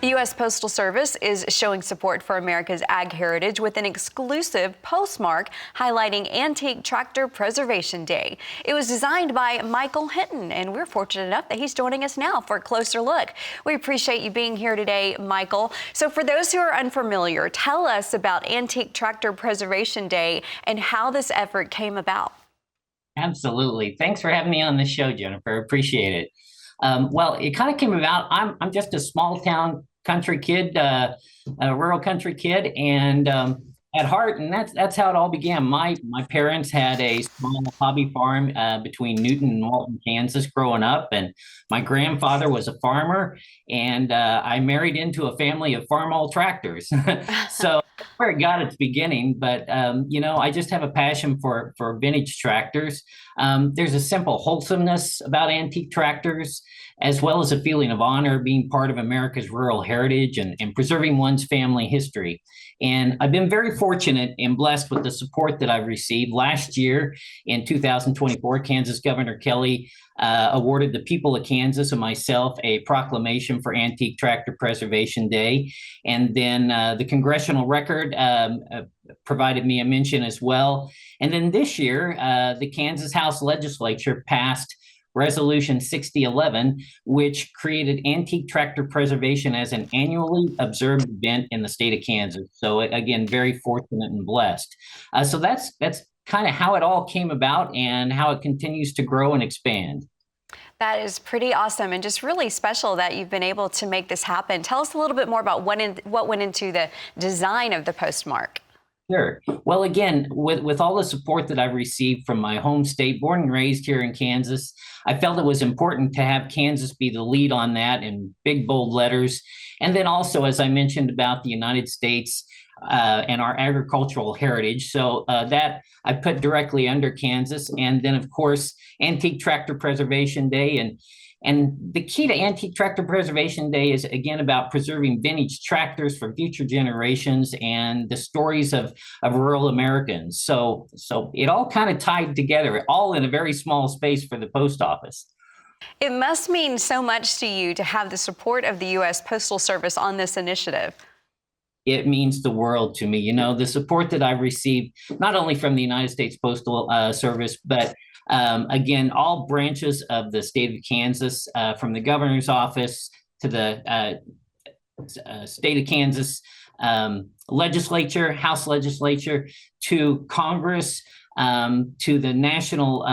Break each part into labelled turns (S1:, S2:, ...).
S1: The U.S. Postal Service is showing support for America's ag heritage with an exclusive postmark highlighting Antique Tractor Preservation Day. It was designed by Michael Hinton, and we're fortunate enough that he's joining us now for a closer look. We appreciate you being here today, Michael. So for those who are unfamiliar, tell us about Antique Tractor Preservation Day and how this effort came about.
S2: Absolutely. Thanks for having me on the show, Jennifer. Appreciate it. Well, it kind of came about. I'm just a small town country kid, a rural country kid, and at heart, and that's how it all began. My parents had a small hobby farm between Newton and Walton, Kansas, growing up, and my grandfather was a farmer, and I married into a family of farm-all tractors. So that's where it got its beginning. But I just have a passion for vintage tractors. There's a simple wholesomeness about antique tractors, as well as a feeling of honor being part of America's rural heritage and preserving one's family history. And I've been very fortunate and blessed with the support that I've received. Last year, in 2024, Kansas Governor Kelly awarded the people of Kansas and myself a proclamation for Antique Tractor Preservation Day. And then the Congressional Record provided me a mention as well. And then this year, the Kansas House Legislature passed Resolution 6011, which created antique tractor preservation as an annually observed event in the state of Kansas. So again, very fortunate and blessed. So that's kind of how it all came about and how it continues to grow and expand.
S1: That is pretty awesome and just really special that you've been able to make this happen. Tell us a little bit more about what went into the design of the postmark.
S2: Sure. Well, again, with all the support that I've received from my home state, born and raised here in Kansas, I felt it was important to have Kansas be the lead on that in big, bold letters. And then also, as I mentioned about the United States and our agricultural heritage. So that I put directly under Kansas. And then, of course, Antique Tractor Preservation Day. And the key to Antique Tractor Preservation Day is, again, about preserving vintage tractors for future generations and the stories of rural Americans. So it all kind of tied together, all in a very small space for the post office.
S1: It must mean so much to you to have the support of the U.S. Postal Service on this initiative.
S2: It means the world to me. You know, the support that I've received, not only from the United States Postal Service, but again, all branches of the state of Kansas, from the governor's office to the state of Kansas legislature, House legislature, to Congress, to the National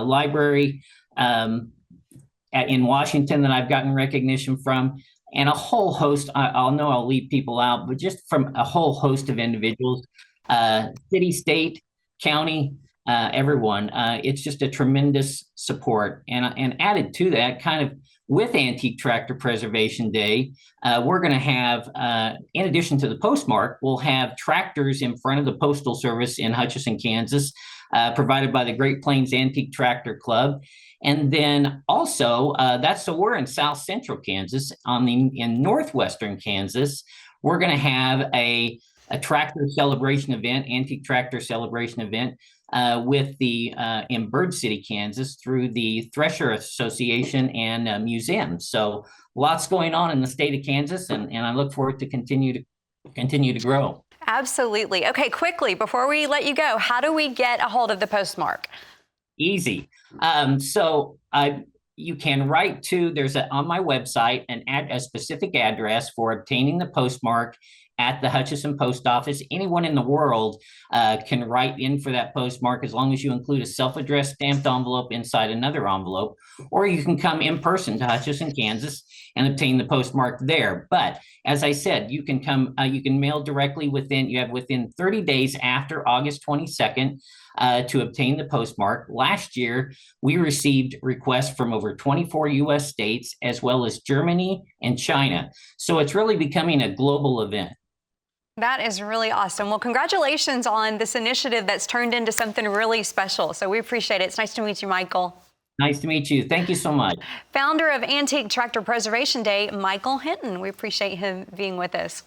S2: Library in Washington that I've gotten recognition from, and a whole host. I'll leave people out, but just from a whole host of individuals, city, state, county, everyone. It's just a tremendous support. And added to that, kind of with Antique Tractor Preservation Day, we're going to have, in addition to the postmark, we'll have tractors in front of the Postal Service in Hutchinson, Kansas, provided by the Great Plains Antique Tractor Club. And then also, so we're in South Central Kansas. In Northwestern Kansas, we're going to have a tractor celebration event, antique tractor celebration event, with the in Bird City, Kansas, through the Thresher Association and Museum. So lots going on in the state of Kansas, and I look forward to continue to grow.
S1: Absolutely. Okay, quickly, before we let you go, how do we get a hold of the postmark?
S2: Easy. You can write to, on my website, a specific address for obtaining the postmark at the Hutchinson Post Office. Anyone in the world can write in for that postmark, as long as you include a self-addressed stamped envelope inside another envelope, or you can come in person to Hutchinson, Kansas, and obtain the postmark there. But as I said, you can mail directly within 30 days after August 22nd to obtain the postmark. Last year, we received requests from over 24 U.S. states, as well as Germany and China. So it's really becoming a global event.
S1: That is really awesome. Well, congratulations on this initiative that's turned into something really special. So we appreciate it. It's nice to meet you, Michael.
S2: Nice to meet you. Thank you so much.
S1: Founder of Antique Tractor Preservation Day, Michael Hinton. We appreciate him being with us.